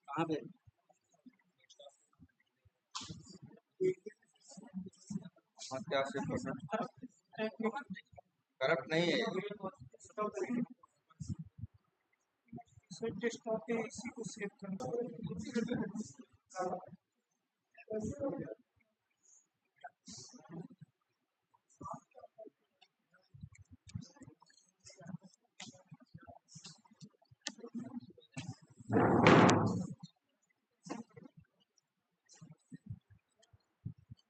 कहाँ पे? हाँ, क्या सेव करना? करप्ट नहीं है। इसी को सेव करना।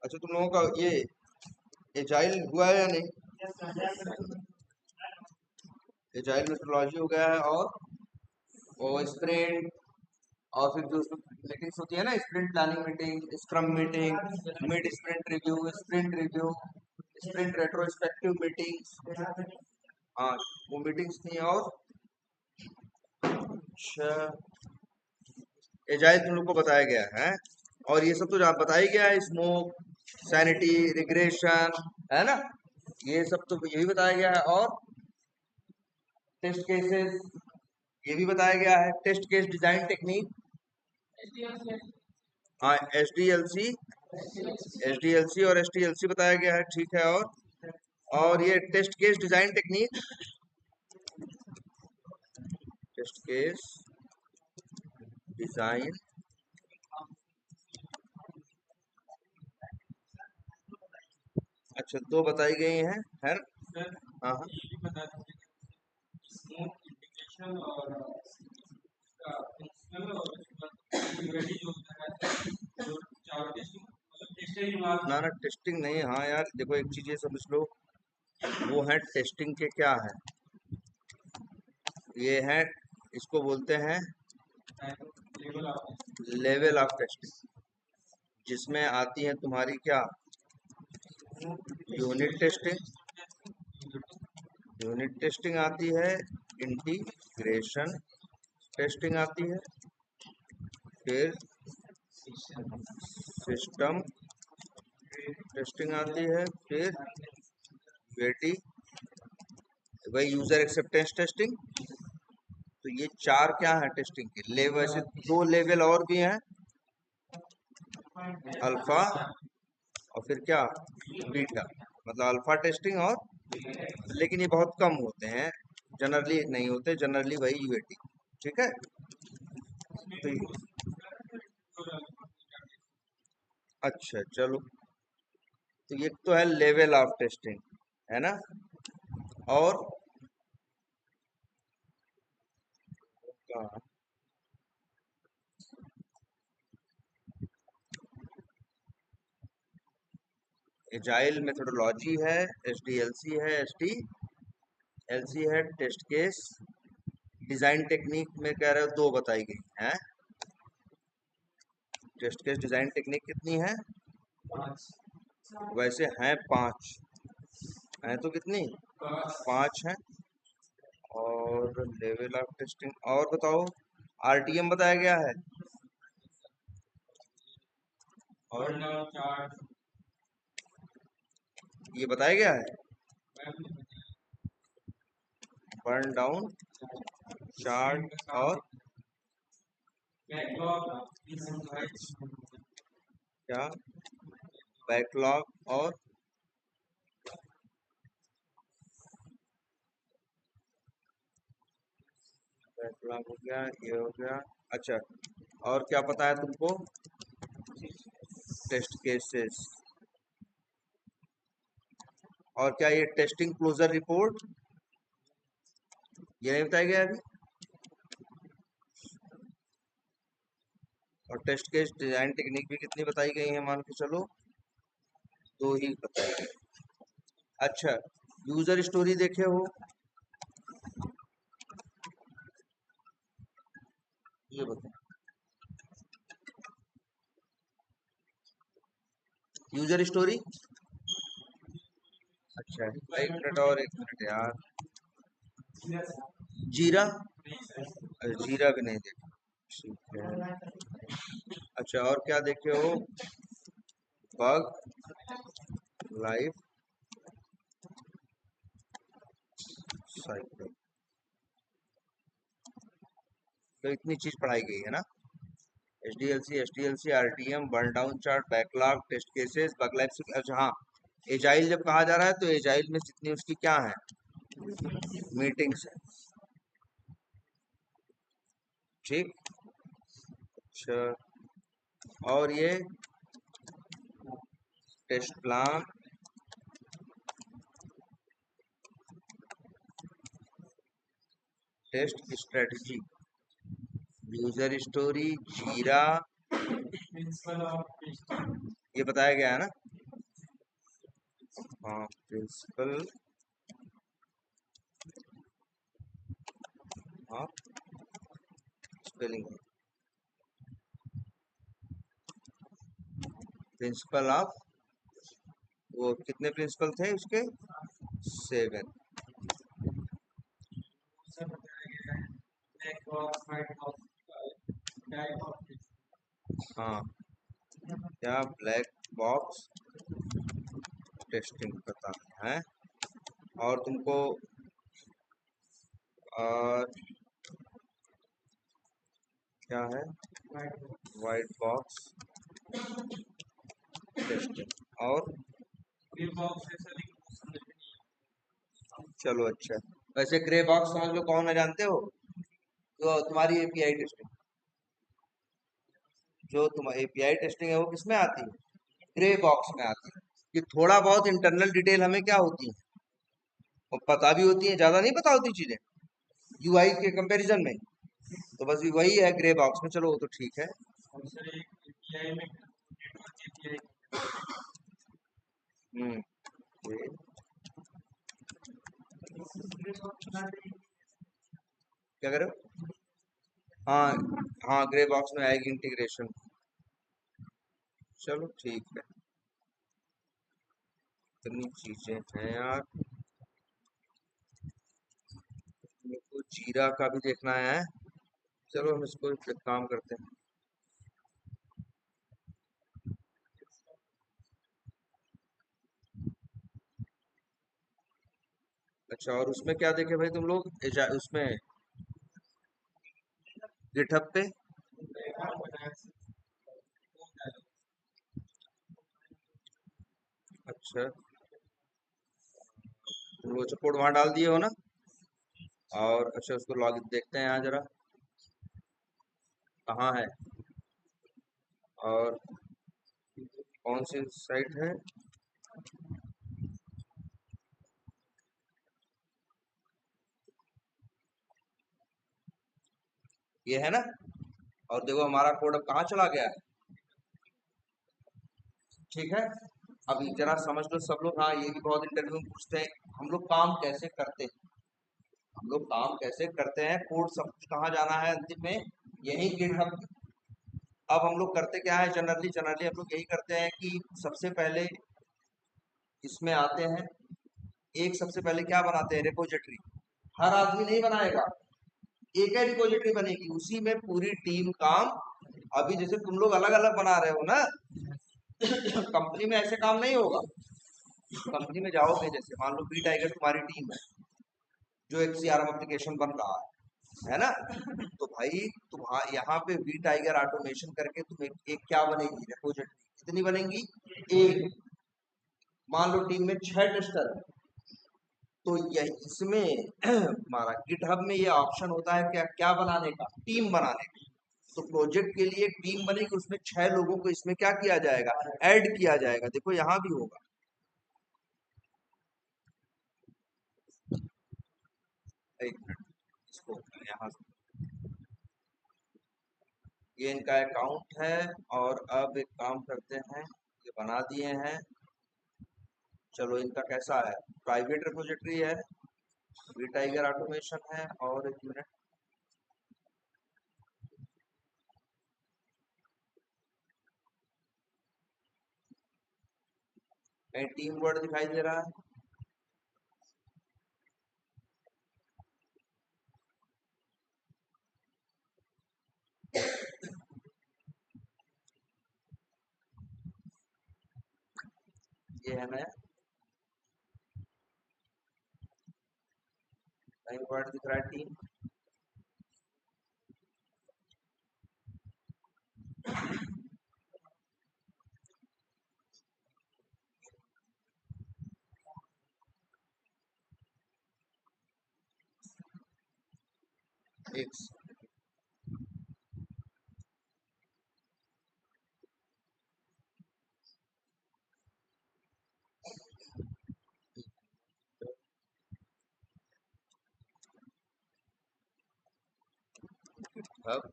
अच्छा, तुम लोगों का ये एजाइल हुआ है या नहीं? एजाइल मेथोडोलॉजी हो गया है, और वो स्प्रिंट, और फिर जो मीटिंग्स होती है ना, sprint planning meeting, scrum meeting, mid sprint review, sprint retrospective meetings. हाँ, वो मीटिंग्स थी। और अच्छा, एजाइल तुम लोग को बताया गया है, और ये सब तो जहाँ बताया गया है, स्मोक, सैनिटी, रिग्रेशन, है ना, ये सब तो यही बताया गया है। और टेस्ट केसेस, ये भी बताया गया है। टेस्ट केस डिजाइन टेक्निक, हाँ, एसडीएलसी और एसटीएलसी बताया गया है, ठीक है। और ये test case design technique, test case design, अच्छा, दो बताई गई हैं, है ना? हाँ हाँ, ना ना, टेस्टिंग नहीं। हाँ यार, देखो एक चीज ये समझ लो, वो है टेस्टिंग के क्या है, ये है, इसको बोलते हैं लेवल ऑफ टेस्टिंग, जिसमें आती है तुम्हारी क्या, यूनिट टेस्टिंग, आती है, इंटीग्रेशन टेस्टिंग आती है, फिर सिस्टम टेस्टिंग आती है, फिर वेटी, वही यूजर एक्सेप्टेंस टेस्टिंग। तो ये चार क्या है टेस्टिंग के लेवल। वैसे दो लेवल और भी हैं, अल्फा और फिर क्या, बीटा, मतलब अल्फा टेस्टिंग और, लेकिन ये बहुत कम होते हैं, जनरली नहीं होते, जनरली वही यूएटी, ठीक है। तो अच्छा चलो, तो ये तो है लेवल ऑफ टेस्टिंग, है ना। और एजाइल मेथोडोलॉजी है, एसडीएलसी है, एसटीएलसी है, टेस्ट केस डिजाइन टेक्निक में कह रहे हो दो बताई गई हैं। टेस्ट केस डिजाइन टेक्निक कितनी है? वैसे हैं पांच, हैं तो कितनी, पांच हैं। और लेवल ऑफ टेस्टिंग, और बताओ, आरटीएम बताया गया है, और ये बताया गया है, बर्न डाउन चार्ट, और क्या, बैकलॉग, और बैकलॉग हो गया, ये हो गया। अच्छा, और क्या पता है तुमको, टेस्ट केसेस, और क्या ये टेस्टिंग क्लोजर रिपोर्ट, ये नहीं बताया गया अभी। और टेस्ट केस डिजाइन टेक्निक भी कितनी बताई गई है, मान के चलो दो ही बताई गई। अच्छा, यूजर स्टोरी देखे हो, ये बताओ, यूजर स्टोरी। अच्छा, एक मिनट और, एक मिनट यार, जीरा, अच्छा, जीरा भी नहीं देखा, ठीक है। अच्छा, और क्या देखे हो, बग लाइफ साइकिल, तो इतनी चीज पढ़ाई गई है ना। H D L C, R T M, burn down chart, backlog, test cases, bug life. अच्छा हाँ, एजाइल जब कहा जा रहा है तो एजाइल में जितनी उसकी क्या है, मीटिंग्स है। ठीक। अच्छा, और ये test plan, test strategy, user story, Jira, principle of ये बताया गया है ना। हाँ, principle of spelling, principle of, वो कितने प्रिंसिपल थे उसके, 7। से बताया गया है black box white box type of हाँ, क्या ब्लैक बॉक्स टेस्टिंग पता है। और तुमको और क्या है, व्हाइट बॉक्स टेस्टिंग, और ग्रे बॉक्स ऐसा लिखो समझ में नहीं चलो अच्छा। वैसे ग्रे बॉक्स समझ लो कौन है जानते हो, जो तुम्हारी एपीआई टेस्टिंग, जो तुम एपीआई टेस्टिंग है वो किसमें आती है, ग्रे बॉक्स में आती है। कि थोड़ा बहुत इंटरनल डिटेल हमें क्या होती है, वो पता भी होती है, ज्यादा नहीं पता होती चीजें यूआई के कंपैरिजन में, तो बस वही है ग्रे बॉक्स में। चलो वो तो ठीक है। और सर एक एपीआई में नेटवर्क एपीआई हम्म, ये क्या करो, हाँ हाँ, ग्रे बॉक्स में आएगी इंटीग्रेशन। चलो ठीक है, इतनी चीजें हैं यार। मेरे को जीरा का भी देखना है। चलो हम इसको एक काम करते हैं। अच्छा, और उसमें क्या देखे भाई तुम लोग, उसमें गिटहब पे। अच्छा, तुम लोग कोड वहां डाल दिए हो ना। और अच्छा, उसको लॉग देखते हैं यहाँ जरा, कहाँ है और कौन सी साइट है। ये है ना। और देखो हमारा कोड अब कहाँ चला गया है। ठीक है, अभी जरा समझ लो सब लोग। हाँ, ये भी बहुत इंटरव्यू में पूछते हैं, हम लोग काम कैसे करते हैं, हम लोग काम कैसे करते हैं, कोड सब कुछ कहाँ जाना है अंतिम में, यही गिटहब। अब हम लोग करते क्या है, जनरली जनरली हम लोग यही करते हैं कि सबसे पहले इसमें आते हैं, एक सबसे पहले क्या बनाते हैं, रिपोजिटरी। हर आदमी नहीं बनाएगा, एक ही रिपोजिटरी बनेगी, उसी में पूरी टीम काम। अभी जैसे तुम लोग अलग अलग बना रहे हो ना, कंपनी में ऐसे काम नहीं होगा। कंपनी में जाओगे, जैसे मान लो बी टाइगर तुम्हारी टीम है, जो एक सीआरएम एप्लीकेशन बन रहा है ना। तो भाई तुम यहाँ पे वी टाइगर ऑटोमेशन करके तुम एक क्या बनेगी रिपोजिटरी, कितनी बनेगी, एक। मान लो टीम में 6 टेस्टर है, तो यह इसमें हमारा गिटहब में ये ऑप्शन होता है क्या, क्या बनाने का, टीम बनाने का। तो प्रोजेक्ट के लिए टीम बनेगी, उसमें 6 लोगों को इसमें क्या किया जाएगा, ऐड किया जाएगा। देखो यहाँ भी होगा, एक मिनट, इसको यहाँ से, ये इनका अकाउंट है। और अब एक काम करते हैं, ये बना दिए हैं। चलो इनका कैसा है, प्राइवेट रिपोजिटरी है, वी टाइगर ऑटोमेशन है। और एक मिनट, कहीं टीम वर्ड दिखाई दे रहा है, ये है नया, कहीं वर्ड दिख रहा है टीम। एक अब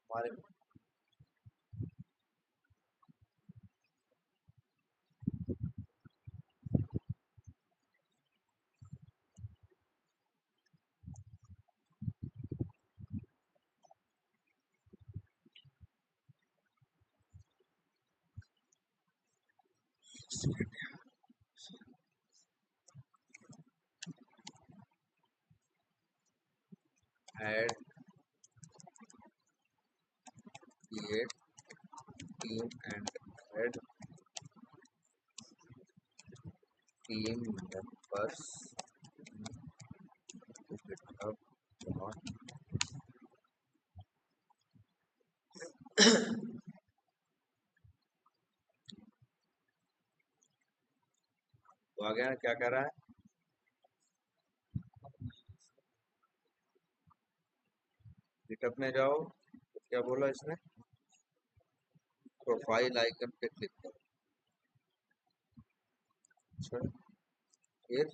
हमारे add create team and add team members to GitHub dot तो आ गया क्या कह रहा है गिटहब में जाओ तो क्या बोला इसने प्रोफाइल आइकन पे क्लिक करो अच्छा फिर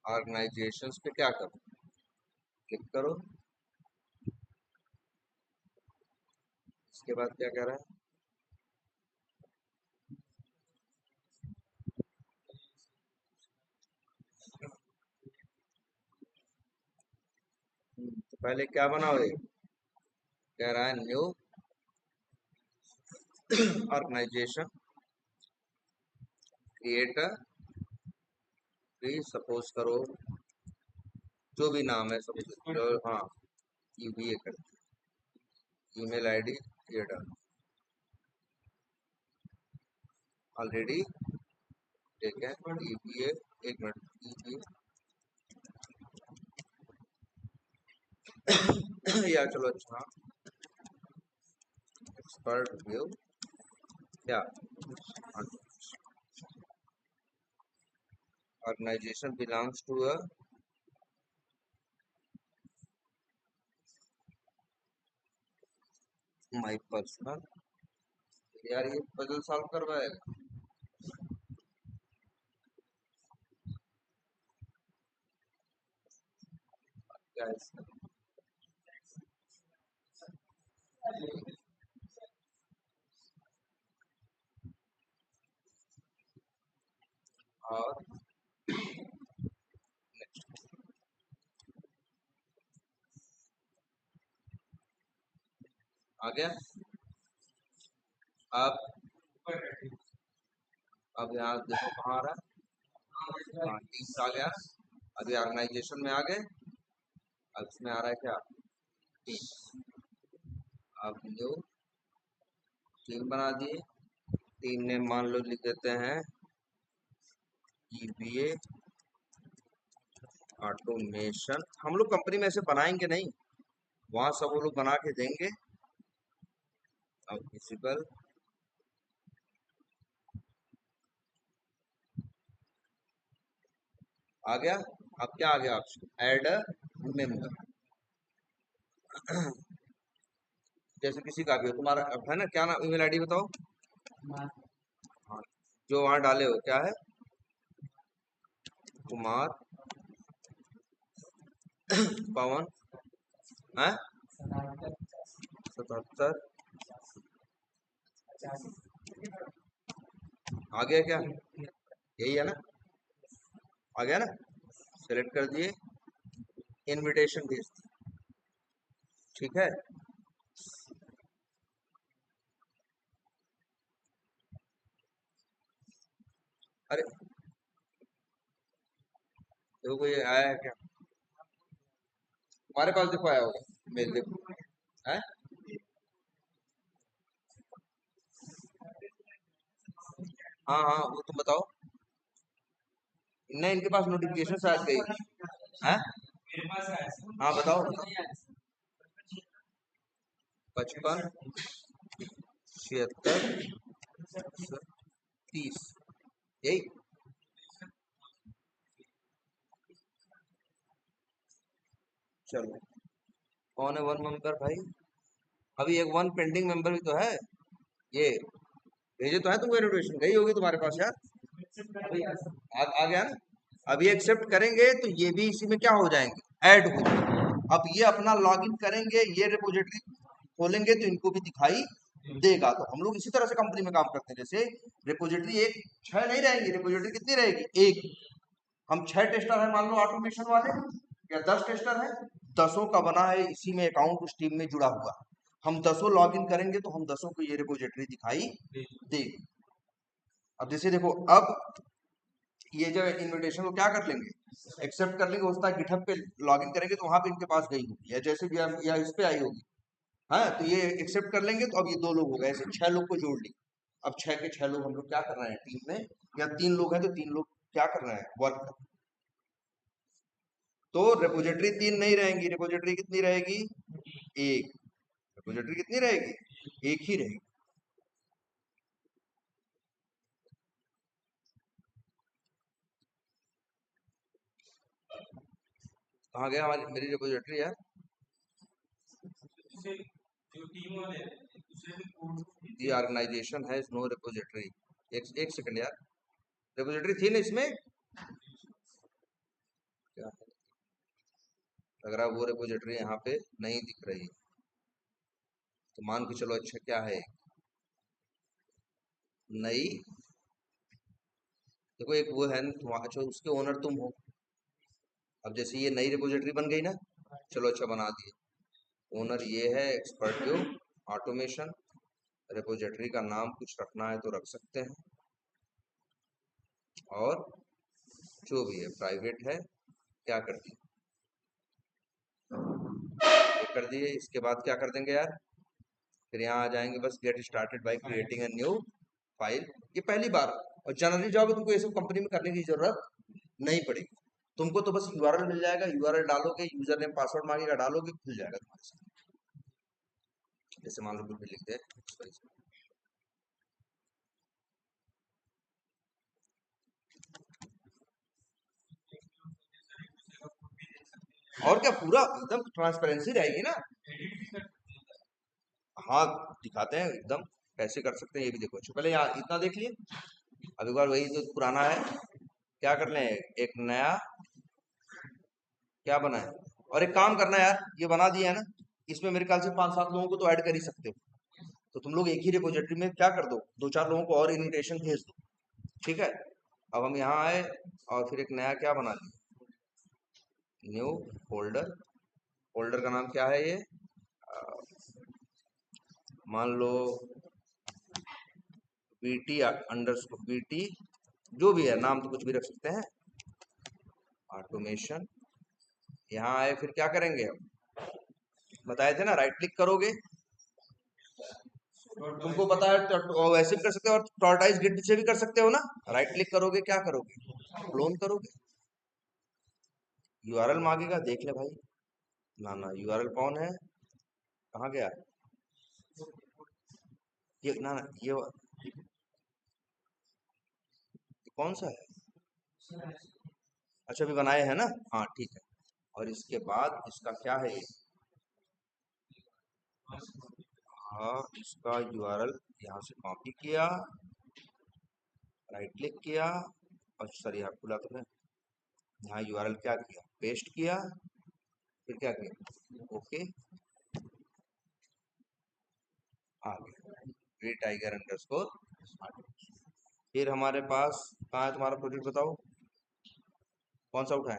ऑर्गेनाइजेशंस पे क्या करो क्लिक करो इसके बाद क्या कह रहा है तो पहले क्या बनाओगे कह रहा है न्यू ऑर्गेनाइजेशन क्रिएट सपोज करो जो भी नाम है सब जो हाँ ये कर ईमेल आईडी ये डाल ऑलरेडी ठीक है ईबीए एक मिनट ईबीए या चलो अच्छा एक्सपर्ट व्यू क्या organisation belongs to a my personal यार ये पजल सॉल्व करवाएगा क्या इसका और आ गया अब यहाँ देखो कहाँ आ रहा है हाँ टीम्स आ गया अभी ऑर्गेनाइजेशन में आ गए अब इसमें आ रहा है क्या टीम अब न्यू टीम बना दिए टीम ने मान लो लिख देते हैं ईबीए ऑटोमेशन हम लोग कंपनी में ऐसे बनाएंगे नहीं वहां सब वो लोग बना के देंगे अब विजिबल आ गया अब क्या आ गया ऑप्शन ऐड मेंबर जैसे किसी का भी हो तुम्हारा अब है ना क्या नाम ईमेल आईडी बताओ हाँ जो वहां डाले हो क्या है कुमार पवन है 77 आ गया क्या यही है ना आ गया ना सेलेक्ट कर दिए इनविटेशन भेज दिए ठीक है अरे देखो कोई आया है क्या तुम्हारे पास देखो आया होगा मेल, देखो है। हाँ हाँ, वो तुम बताओ। नहीं, इनके पास नोटिफिकेशन शायद गई है। मेरे पास आया है। हाँ बताओ बताओ। 55 76 30, यही। चलो, कौन है वन मेंबर भाई? अभी एक वन पेंडिंग मेंबर भी तो है। ये भेजे तो है तुमको इनविटेशन, गई होगी तुम्हारे पास यार। अभी आ गया ना। अभी एक्सेप्ट करेंगे तो ये भी इसी में क्या हो जाएंगे, ऐड हो जाएंगे। अब ये अपना लॉगिन करेंगे, ये रिपोजिटरी खोलेंगे तो इनको भी दिखाई देगा। तो हम लोग इसी तरह से कंपनी में काम करते हैं। जैसे रिपोजिटरी एक 6 नहीं रहेंगी, रिपोजिटरी कितनी रहेगी, एक। हम 6 टेस्टर है मान लो ऑटोमेशन वाले, या 10 टेस्टर है, 10 का बना है इसी में अकाउंट, उस टीम में जुड़ा हुआ। हम 10 लॉगिन करेंगे तो हम 10 को ये रिपोजिटरी दिखाई देगी। अब जैसे देखो, अब ये जो इनविटेशन को क्या कर लेंगे, एक्सेप्ट कर लेंगे। होता है गिटहब पे लॉगिन करेंगे तो वहां पे इनके पास गई होगी, या जैसे भी या इस पे आई होगी। हाँ, तो ये एक्सेप्ट कर लेंगे तो अब ये 2 लोग हो गए, ऐसे 6 लोग को जोड़ ली। अब 6 के 6 लोग हम लोग क्या कर रहे हैं टीम में, या 3 लोग हैं तो 3 लोग क्या कर रहे हैं, वर्क। तो रिपोजिटरी 3 नहीं रहेंगी, रिपोजिटरी कितनी रहेगी, एक। रिपोजिटरी कितनी रहेगी, एक ही रहेगी। कहाँ गया हमारी मेरी रिपोजिटरी यार? दूसरे जो टीम वाले हैं, दूसरे में कोड दी ऑर्गेनाइजेशन है नो रिपोजिटरी। एक सेकंड यार, रिपोजिटरी थी ना इसमें, क्या है? लग रहा है वो रिपोजिटरी यहाँ पे नहीं दिख रही है। तो मान के चलो, अच्छा क्या है, नई। देखो एक वो है ना, अच्छा उसके ओनर तुम हो। अब जैसे ये नई रिपोजिटरी बन गई ना, चलो अच्छा बना दिए। ओनर ये है, एक्सपर्ट व्यू ऑटोमेशन। रिपोजिटरी का नाम कुछ रखना है तो रख सकते हैं, और जो भी है प्राइवेट है। क्या कर दिए, ये कर दिए। इसके बाद क्या कर देंगे यार, फिर यहाँ आ जाएंगे, बस get started by creating a new file. ये पहली बार, और जनरली जाओगे तुमको ये सब कंपनी में करने की जरूरत नहीं पड़ेगी। तुमको तो बस यूआरएल मिल जाएगा, यूआरएल डालोगे, यूजर नेम पासवर्ड मांगेगा, डालोगे, खुल जाएगा तुम्हारे साथ। जैसे मान लो कुछ भी लिखते हैं। और क्या, पूरा एकदम ट्रांसपेरेंसी रहेगी ना। एडिट भी कर हाँ, दिखाते हैं एकदम कैसे कर सकते हैं, ये भी देखो। अच्छा पहले यहाँ इतना देख लिए, अब एक बार वही जो पुराना है क्या कर लें, एक नया क्या बना है। और एक काम करना है यार, ये बना दिया है ना, इसमें मेरे ख्याल से 5-7 लोगों को तो ऐड कर ही सकते हो। तो तुम लोग एक ही रिपोजिटरी में क्या कर दो, 2-4 लोगों को और इनविटेशन भेज दो। ठीक है, अब हम यहाँ आए और फिर एक नया क्या बना लिया, न्यू फोल्डर। फोल्डर का नाम क्या है ये, अ, मान लो BT_BT, जो भी है नाम तो कुछ भी रख सकते हैं, ऑटोमेशन। यहाँ आए फिर क्या करेंगे, हम बताए थे ना, राइट क्लिक करोगे, तुमको पता है वैसे भी कर सकते हो, और टॉर्टाइज ग्रिड से भी कर सकते हो ना। राइट क्लिक करोगे, क्या करोगे, क्लोन करोगे। यूआरएल मांगेगा, देख ले भाई, ना ना यूआरएल कौन है, कहाँ गया ये, ना ना ये कौन सा है, अच्छा अभी बनाए हैं ना, हाँ ठीक है। और इसके बाद इसका क्या है ये, हाँ इसका यूआरएल यहाँ से कॉपी किया, राइट क्लिक किया, और सॉरी यहाँ खुला तो है, यहाँ यूआरएल क्या किया, पेस्ट किया, फिर क्या किया, ओके, आ गया ग्रे टाइगर अंडरस्कोर। फिर हमारे पास कहाँ है तुम्हारा प्रोजेक्ट, बताओ कौन सा उठाए,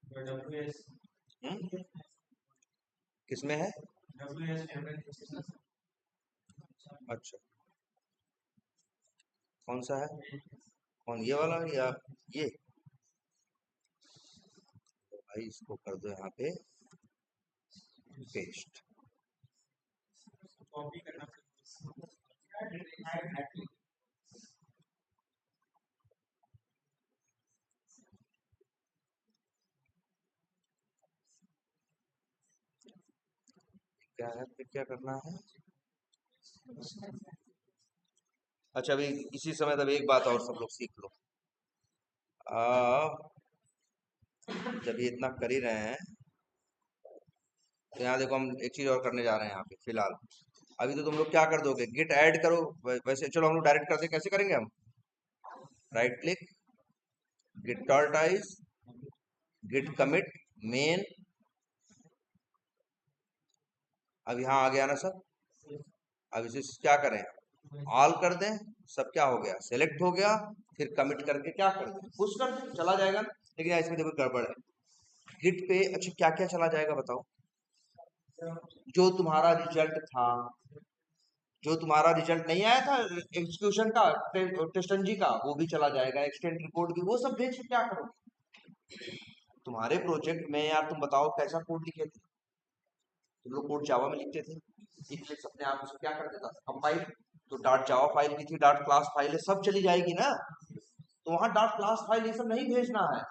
WS किसमें है, WS अच्छा कौन सा है, कौन ये वाला या ये, भाई इसको कर दो यहाँ पे पेस्ट। कॉपी करना क्या है फिर क्या करना है? अच्छा अभी इसी समय तब एक बात और सब लोग सीख लो। जब ये इतना कर ही रहे हैं तो यहाँ देखो हम एक चीज और करने जा रहे हैं यहाँ पे फिलहाल। अभी तो तुम लोग क्या कर दोगे, गिट ऐड करो। वैसे चलो हम लोग डायरेक्ट करते हैं, कैसे करेंगे हम? Right click, git tortoise, git commit main. अब यहाँ आ गया ना सब। अब इसे क्या करें, ऑल कर दें। सब क्या हो गया, सेलेक्ट हो गया। फिर कमिट करके क्या कर दें, पुश कर दें, चला जाएगा ना। लेकिन इसमें देखो गड़बड़ है। गिट पे अच्छा क्या क्या चला जाएगा बताओ? जो तुम्हारा रिजल्ट था, जो तुम्हारा रिजल्ट नहीं आया था एग्जीक्यूशन का, टेस्टनजी का, वो भी चला जाएगा। एक्सटेंड रिपोर्ट भी, वो सब भेज के क्या करोगे? तुम्हारे प्रोजेक्ट में यार तुम बताओ कैसा कोड लिखे थे? तुम लोग कोड जावा में लिखते थे, इक्लिप्स अपने आप उसको क्या कर देता था, कंपाइल। तो डॉट जावा फाइल भी थी, डॉट क्लास फाइल है, सब चली जाएगी ना। तो वहां डॉट क्लास फाइल ये सब नहीं भेजना है,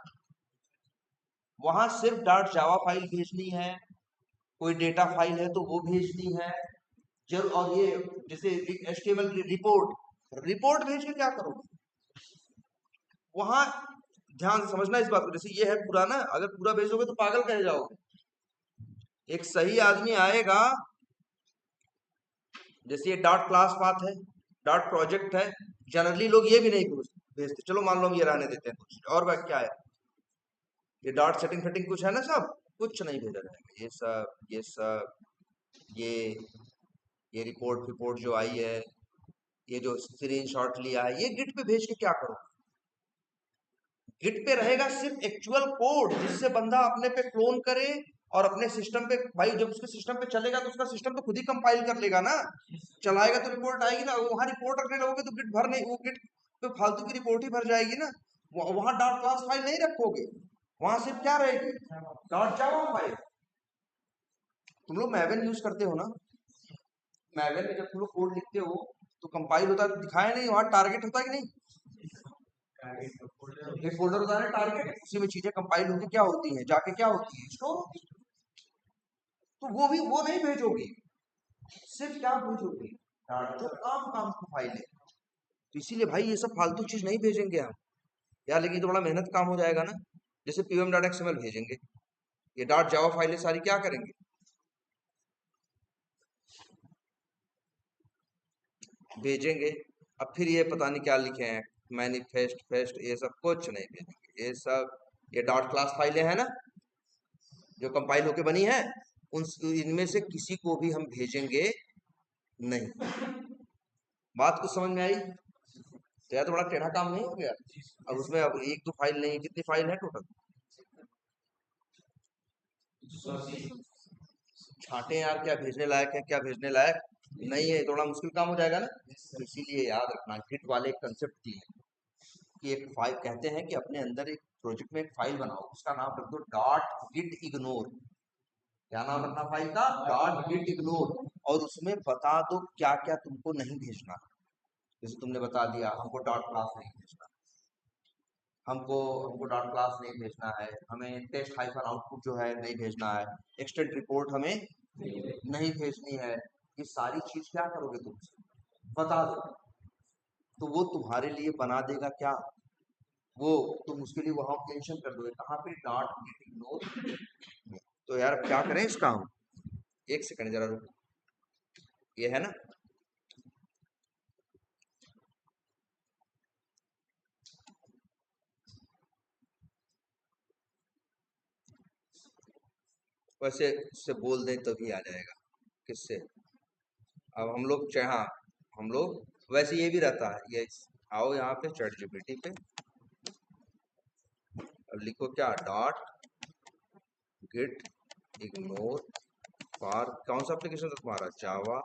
वहां सिर्फ डॉट जावा फाइल भेजनी है। कोई डेटा फाइल है तो वो भेजनी है जरूर। और ये जैसे एचटीएमएल रिपोर्ट, रिपोर्ट भेज के क्या करोगे वहां? ध्यान से समझना इस बात को। जैसे ये है पुराना, अगर पूरा भेजोगे तो पागल कहे जाओगे। एक सही आदमी आएगा, जैसे ये डॉट क्लास पाथ है, डॉट प्रोजेक्ट है, जनरली लोग ये भी नहीं भेजते। चलो मान लो हम ये रहने देते हैं, कुछ और बात क्या है, ये डॉट सेटिंग फेटिंग कुछ है ना, सब कुछ नहीं भेजा जाएगा। ये ये रिपोर्ट जो आई है, ये जो स्क्रीन शॉट लिया है, ये गिट पे भेज के क्या करो? गिट पे रहेगा सिर्फ एक्चुअल कोड, जिससे बंदा अपने पे क्लोन करे और अपने सिस्टम पे, भाई जब उसके सिस्टम पे चलेगा तो उसका सिस्टम तो खुद ही कंपाइल कर लेगा ना, चलाएगा तो रिपोर्ट आएगी ना। वहां रिपोर्ट रखने लगोगे तो गिट भर नहीं, वो गिट पे फालतू की रिपोर्ट ही भर जाएगी ना। वहां डॉट क्लास फाइल नहीं रखोगे, वहां सिर्फ क्या रहेगी, डॉट जावा फाइल। तुम लोग मैवन यूज करते हो ना, मैवन में जब तुम लोग कोड लिखते हो तो कंपाइल होता है, दिखाया नहीं, वहां टारगेट होता है कि नहीं? एक फोल्डर होता है टारगेट, उसी में चीजें कंपाइल होकर क्या होती हैं, जाके क्या होती है, स्टोर होती है। तो वो भी वो नहीं भेजोगे, सिर्फ क्या भेजोगे, जो काम काम की फाइल है। तो इसीलिए भाई ये सब फालतू चीज नहीं भेजेंगे हम यार, लेकिन तो बड़ा मेहनत काम हो जाएगा ना। जैसे पीएम डॉट एक्सएमएल भेजेंगे, ये डॉट जावा फाइलें सारी क्या करेंगे, भेजेंगे। अब फिर ये पता नहीं क्या लिखे हैं, मैनिफेस्ट फेस्ट, ये सब कुछ नहीं भेजेंगे। ये सब ये डॉट क्लास फाइलें हैं ना जो कंपाइल होके बनी है, उन इनमें से किसी को भी हम भेजेंगे नहीं। बात कुछ समझ में आई? तो यार तो बड़ा टेढ़ा काम नहीं हो गया? अब उसमें अब एक दो फाइल नहीं, कितनी फाइल है टोटल? छांटे यार, क्या भेजने लायक है क्या भेजने लायक नहीं है, थोड़ा मुश्किल काम हो जाएगा ना। तो इसीलिए याद रखना, गिट वाले कंसेप्ट की है कि एक फाइल कहते हैं कि अपने अंदर एक प्रोजेक्ट में एक फाइल बनाओ, उसका नाम रख दो डॉट गिट इग्नोर। क्या नाम रखना फाइल का? Dot git ignore. और उसमें बता दो क्या क्या तुमको नहीं भेजना। जैसे तुमने बता दिया हमको डॉट क्लास नहीं भेजना, हमको हमको डॉट क्लास नहीं भेजना है, हमें टेस्ट हाइफन आउटपुट जो है नहीं भेजना है, एक्सटेंड रिपोर्ट हमें नहीं भेजनी है। ये सारी चीज क्या करोगे तुम, बता दो। तो वो तुम्हारे लिए बना देगा क्या, वो तुम उसके लिए वहां मेंशन कर दोगे कहाँ पे, डॉट गेट इग्नोर। तो यार क्या करें इसका हम, एक सेकंड जरा रुको, ये है ना। वैसे उससे बोल दें तभी आ जाएगा, किससे? अब हम लोग चाहे, हाँ हम लोग वैसे ये भी रहता है, ये आओ यहाँ पे चैट जीपीटी पे, अब लिखो क्या, डॉट गिट इग्नोर फॉर कौन सा एप्लीकेशन था तुम्हारा, जावा,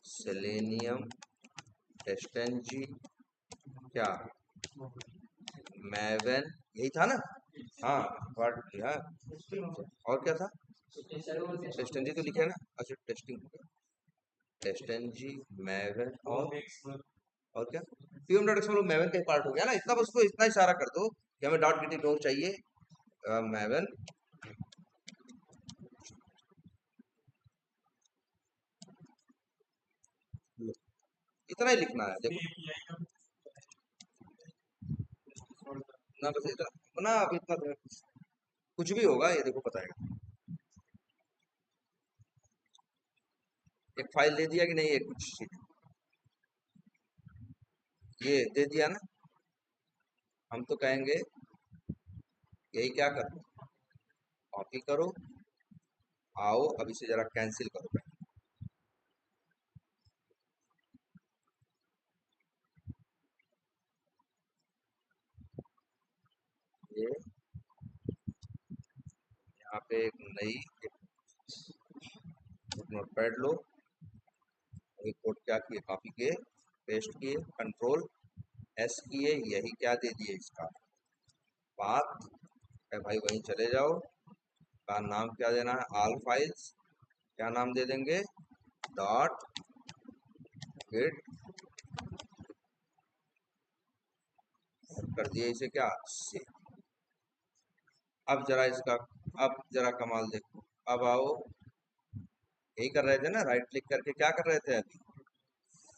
सेलेनियम, टेस्टनजी, क्या मैवन, यही था ना? हाँ, पार्ट किया। और क्या था? टेस्टनजी तो लिखे ना। अच्छा टेस्टिंग, टेस्टनजी, मैवन और क्या? पीएम डॉट एक्सएमएल मैवन का पार्ट हो गया ना। इतना बस, तो इतना इशारा कर दो कि हमें डॉट गेट इग्नोर चाहिए, मैवन। इतना ही लिखना है देखो ना, बस इतना ना। अब इतना तो कुछ भी होगा, ये देखो बताएगा। एक फाइल दे दिया कि नहीं, एक कुछ चीज ये दे दिया ना। हम तो कहेंगे यही, क्या करो, कॉपी करो, आओ अब इसे जरा कैंसिल करो। ये यहाँ पे एक नई नोटपैड लो, एक कोड क्या किए, कॉपी किए, पेस्ट किए, कंट्रोल एस किए, यही क्या दे दिए इसका पाथ है भाई, वहीं चले जाओ। का नाम क्या देना है, ऑल फाइल्स, क्या नाम दे देंगे, डॉट गेट, कर दिए इसे क्या से। अब जरा इसका, अब जरा कमाल देखो। अब आओ, यही कर रहे थे ना, राइट क्लिक करके क्या कर रहे थे अभी,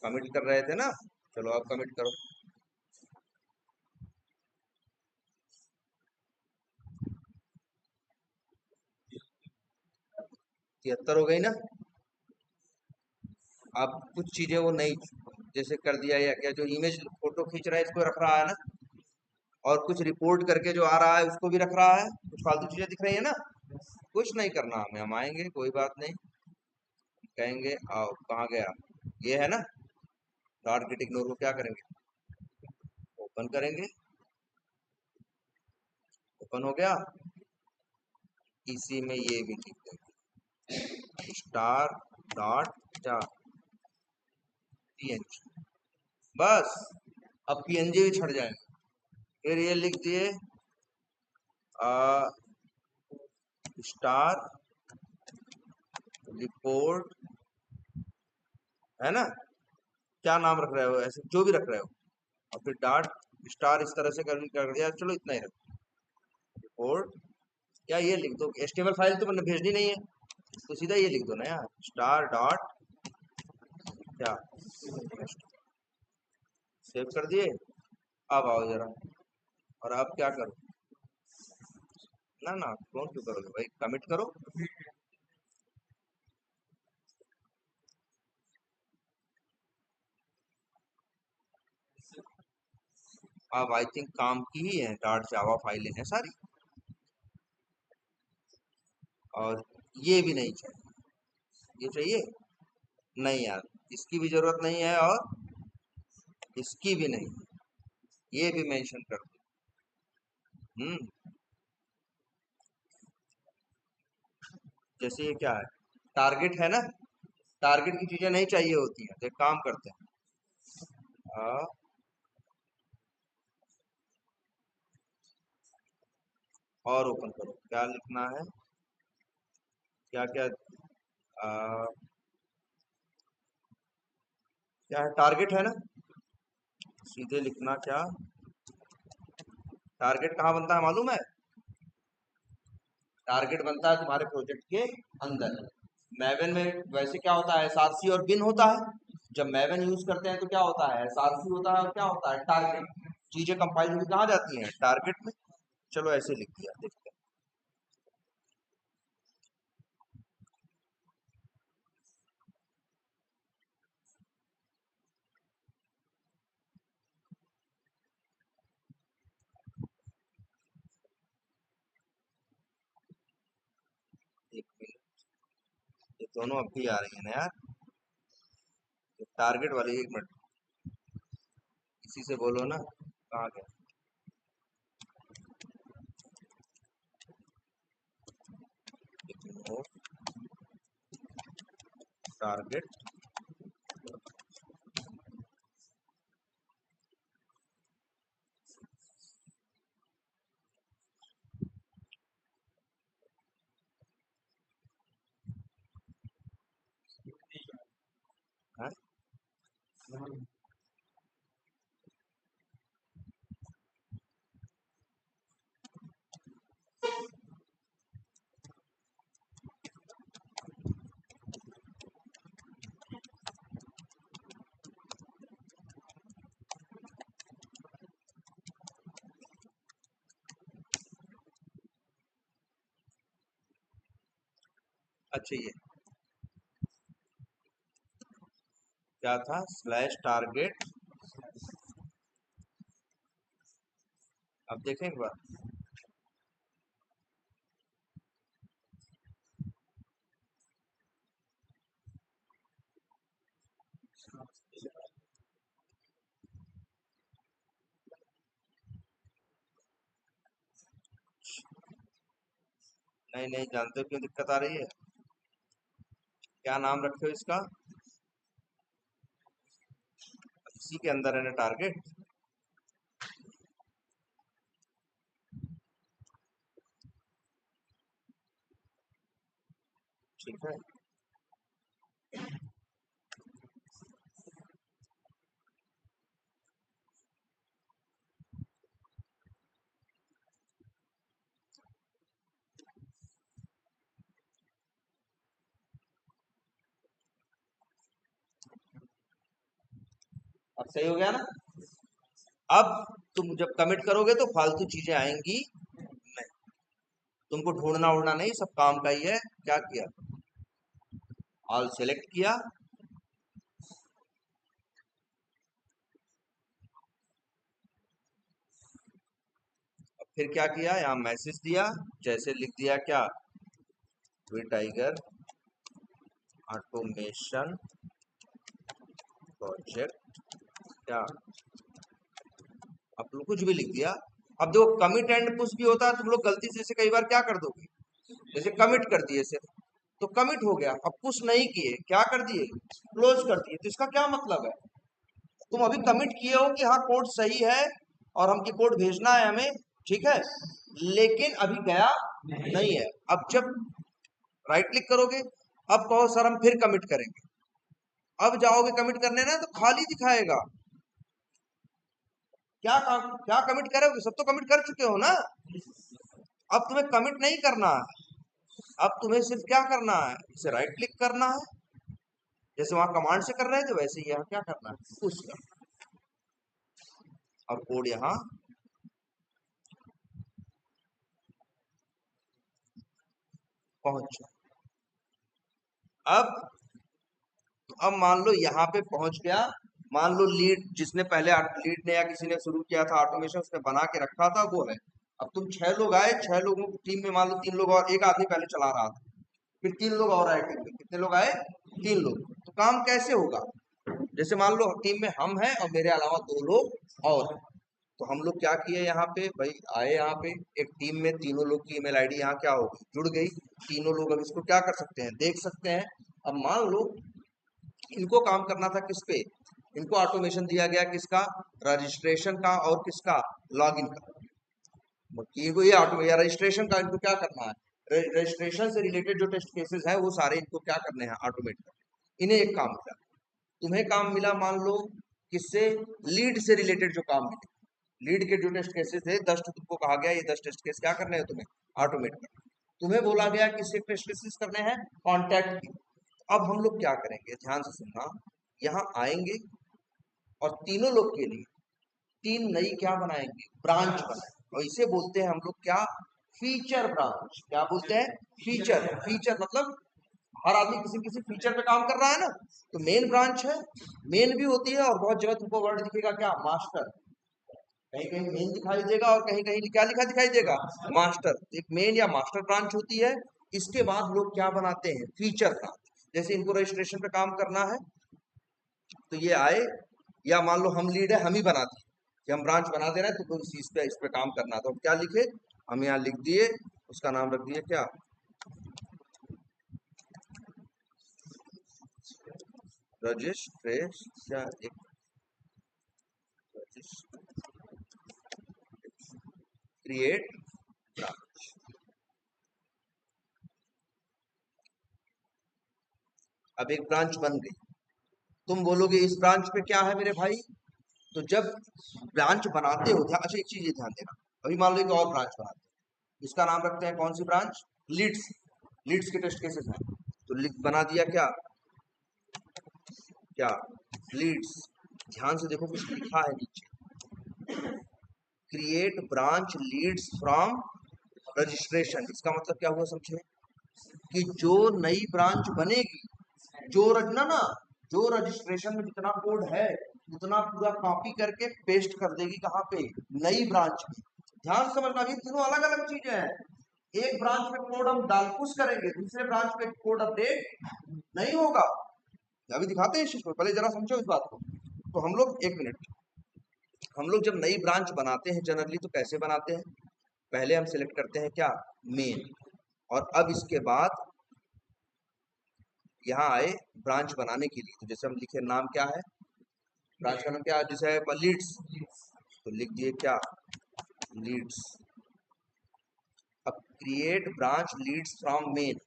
कमिट कर रहे थे ना। चलो अब कमिट करो। 73 हो गई ना। अब कुछ चीजें वो नहीं, जैसे कर दिया, या क्या, जो इमेज फोटो खींच रहा है इसको रख रहा है ना, और कुछ रिपोर्ट करके जो आ रहा है उसको भी रख रहा है, कुछ फालतू चीजें दिख रही है ना। कुछ नहीं करना हमें, हम आएंगे, कोई बात नहीं, कहेंगे आओ, कहाँ गया, ये है ना। डॉट गेट इग्नोर को क्या करेंगे, ओपन करेंगे, ओपन हो गया। इसी में ये भी लिख देंगे, स्टार डॉट जा पीएनजी, बस। अब पीएनजी भी छट जाएंगे। फिर ये लिख दिए स्टार रिपोर्ट, है ना, क्या नाम रख रहे हो, ऐसे जो भी रख रहे हो, और फिर डॉट स्टार इस तरह से कर दिया। चलो इतना ही रखो, रिपोर्ट, या ये लिख दो, एचटीएमएल फाइल तो मैंने भेजनी नहीं है, तो सीधा ये लिख दो ना यार, स्टार डॉट क्या, सेव कर दिए। अब आओ जरा, और अब क्या करो, ना ना कौन क्यों करोगे भाई, कमिट करो। अब आई थिंक काम की ही है, डॉट जावा फाइलें हैं सारी, और ये भी नहीं चाहिए, ये चाहिए नहीं यार, इसकी भी जरूरत नहीं है, और इसकी भी नहीं, ये भी मेंशन कर दो। जैसे ये क्या है, टारगेट है ना, टारगेट की चीजें नहीं चाहिए होती हैं, तो एक काम करते हैं, आ, और ओपन करो, क्या लिखना है, क्या क्या, आ, क्या है, टारगेट है ना, सीधे लिखना क्या, टारगेट कहाँ बनता है मालूम है, टारगेट बनता है तुम्हारे प्रोजेक्ट के अंदर। मैवन में वैसे क्या होता है, एसआरसी और बिन होता है। जब मैवन यूज करते हैं तो क्या होता है, एसआरसी होता है, और क्या होता है, टारगेट। चीजें कंपाइल होकर कहाँ जाती हैं, टारगेट में। चलो ऐसे लिख दिया, देखते हैं, एक मिनट, ये दोनों अब भी आ रही है ना यार, टारगेट वाली, एक मिनट, इसी से बोलो ना, कहाँ गया, टारगेट, अच्छा ये क्या था, स्लैश टारगेट। अब देखें एक बार, नहीं नहीं जानते हो क्यों दिक्कत आ रही है? क्या नाम रखे हो इसका? इसी के अंदर है ना टारगेट। ठीक है, अब सही हो गया ना? अब तुम जब कमिट करोगे तो फालतू चीजें आएंगी नहीं, तुमको ढूंढना उड़ना नहीं, सब काम का ही है। क्या किया, ऑल सेलेक्ट किया, फिर क्या किया, यहाँ मैसेज दिया, जैसे लिख दिया क्या, वी टाइगर ऑटोमेशन प्रोजेक्ट, क्या, अब कुछ भी लिख दिया। अब देखो कमिट एंड पुश भी होता है, तुम लोग गलती से जैसे कई बार क्या कर दोगे, जैसे कमिट कर दिए सिर्फ तो कमिट हो गया, अब पुश नहीं किए, क्या कर दिए, क्लोज कर दिए, तो इसका क्या मतलब है, तुम अभी कमिट किए हो कि हाँ कोड सही है और हमकी कोड भेजना है हमें, ठीक है, लेकिन अभी गया नहीं है। अब जब राइट क्लिक करोगे, अब कहो सर हम फिर कमिट करेंगे, अब जाओगे कमिट करने ना तो खाली दिखाएगा, क्या कमिट करोगे, सब तो कमिट कर चुके हो ना। अब तुम्हें कमिट नहीं करना है, अब तुम्हें सिर्फ क्या करना है, इसे राइट क्लिक करना है, जैसे वहां कमांड से कर रहे थे वैसे ही यहाँ क्या करना है, पुश करना, और कोड यहाँ पहुंच जाए। अब अब मान लो यहाँ पे पहुंच गया, मान लो लीड जिसने पहले लीड ने या किसी ने शुरू किया था ऑटोमेशन, उसने बना के रखा था वो है। अब तुम 6 लोग आए, 6 लोगों की टीम में मान लो 3 लोग और एक आदमी पहले चला रहा था, फिर 3 लोग और आए टीम में, कितने लोग आए, 3 लोग, तो काम कैसे होगा, जैसे मान लो टीम में हम हैं और मेरे अलावा 2 लोग और हैं, तो हम लोग क्या किए यहाँ पे भाई, आए यहाँ पे एक टीम में 3 लोग की ईमेल आईडी यहाँ क्या होगी, जुड़ गई, 3 लोग अब इसको क्या कर सकते हैं, देख सकते हैं। अब मान लो इनको काम करना था किस पे, इनको ऑटोमेशन दिया गया किसका, रजिस्ट्रेशन का और किसका, लॉगिन का, इनको ये ऑटो या रजिस्ट्रेशन का इनको क्या करना है, रजिस्ट्रेशन से रिलेटेड जो टेस्ट केसेस हैं वो सारे इनको क्या करने हैं, ऑटोमेट करने, इन्हें एक काम मिला, तुम्हें काम मिला मान लो किससे, लीड से रिलेटेड जो काम मिले, लीड के जो टेस्ट केसेस थे 10, तुमको कहा गया ये 10 टेस्ट केस क्या करने हैं तुम्हें, ऑटोमेट करना, तुम्हें बोला गया किससे टेस्ट केसेस करने हैं, कॉन्टैक्ट की। अब हम लोग क्या करेंगे, ध्यान से सुनना, यहाँ आएंगे और 3 लोग के लिए 3 नई क्या बनाएंगे, ब्रांच बनाएंगे, और इसे बोलते हैं हम लोग क्या, फीचर ब्रांच, क्या बोलते हैं, फीचर, फीचर मतलब हर आदमी किसी किसी फीचर पे काम कर रहा है ना, तो मेन ब्रांच है, मेन भी होती है, और बहुत जगह तुमको वर्ड दिखेगा क्या, मास्टर, कहीं कहीं मेन दिखाई देगा और कहीं कहीं क्या लिखा दिखाई देगा, मास्टर, एक मेन या मास्टर ब्रांच होती है। इसके बाद लोग क्या बनाते हैं, फीचर ब्रांच, जैसे इनको रजिस्ट्रेशन पे काम करना है तो ये आए, या मान लो हम लीड है, हम ही बना दिए कि हम ब्रांच बना दे रहे हैं, तो इस पे काम करना, तो हम क्या लिखे, हम यहाँ लिख दिए, उसका नाम रख दिए क्या, रजिस्ट्रेशन, या एक क्रिएट ब्रांच। अब एक ब्रांच बन गई, तुम बोलोगे इस ब्रांच पे क्या है मेरे भाई, तो जब ब्रांच बनाते हो अच्छा एक चीज ये ध्यान देना, अभी मान लो एक और ब्रांच बनाते हैं, इसका नाम रखते हैं कौन सी ब्रांच, लीड्स। लीड्स के टेस्ट केसेस हैं, तो बना दिया क्या, क्या लीड्स। ध्यान से देखो कुछ लिखा है नीचे, create branch leads from registration. इसका मतलब क्या हुआ समझे, कि जो नई ब्रांच बनेगी, जो रचना ना, जो रजिस्ट्रेशन में जितना कोड है उतना पूरा कॉपी करके पेस्ट कर देगी कहाँ पे, नई ब्रांच में। ध्यान समझना, ये तीनों अलग अलग चीजें हैं। एक ब्रांच में कोड हम डाल पुश करेंगे, दूसरे ब्रांच में कोड अपडेट नहीं होगा। अभी दिखाते हैं इस चीज को, पहले जरा समझो इस बात को। तो हम लोग एक मिनट, हम लोग जब नई ब्रांच बनाते हैं जनरली तो कैसे बनाते हैं, पहले हम सिलेक्ट करते हैं क्या, मेन, और अब इसके बाद यहाँ आए ब्रांच बनाने के लिए, तो जैसे हम लिखे नाम क्या है, ब्रांच का नाम क्या है, जैसे लीड्स, तो लिख दिए क्या, लीड्स। अब create branch leads from main,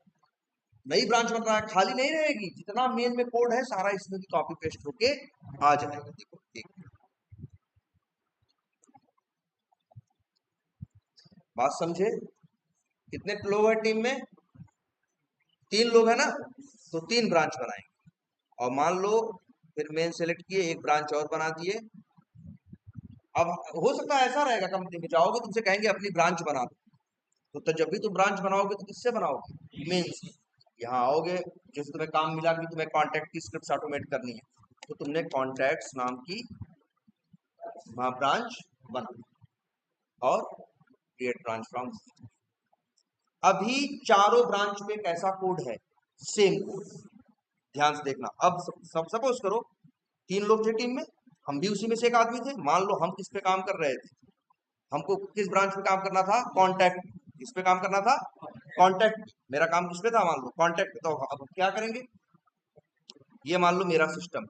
नई ब्रांच बन रहा है, खाली नहीं रहेगी, जितना मेन में कोड है सारा इसमें कॉपी पेस्ट होके आ जाएगा। देखो एक बात समझे, कितने लोग हैं टीम में, 3 लोग है ना, तो 3 ब्रांच बनाएंगे। और मान लो फिर मेन सेलेक्ट किए, एक ब्रांच और बना दिए। अब हो सकता है ऐसा रहेगा, कंपनी में जाओगे तुमसे कहेंगे अपनी ब्रांच बना दो, तो जब भी तुम ब्रांच बनाओगे तो किससे बनाओगे, मेन से। यहाँ आओगे, जैसे तुम्हें काम मिला कि तुम्हें कॉन्टैक्ट की स्क्रिप्ट ऑटोमेट करनी है, तो तुमने कॉन्टैक्ट्स नाम की वहाँ ब्रांच बना और क्रिएट ब्रांच फ्रॉम। अभी चारों ब्रांच पे कैसा कोड है, सेम कोड। ध्यान से देखना, अब सब सपोज करो 3 लोग थे टीम में, हम भी उसी में से एक आदमी थे। मान लो हम किस पे काम कर रहे थे, हमको किस ब्रांच पे काम करना था, कॉन्टैक्ट। किस पे काम करना था, कॉन्टैक्ट। मेरा काम किस पे था, मान लो कॉन्टैक्ट। तो अब क्या करेंगे, ये मान लो मेरा सिस्टम,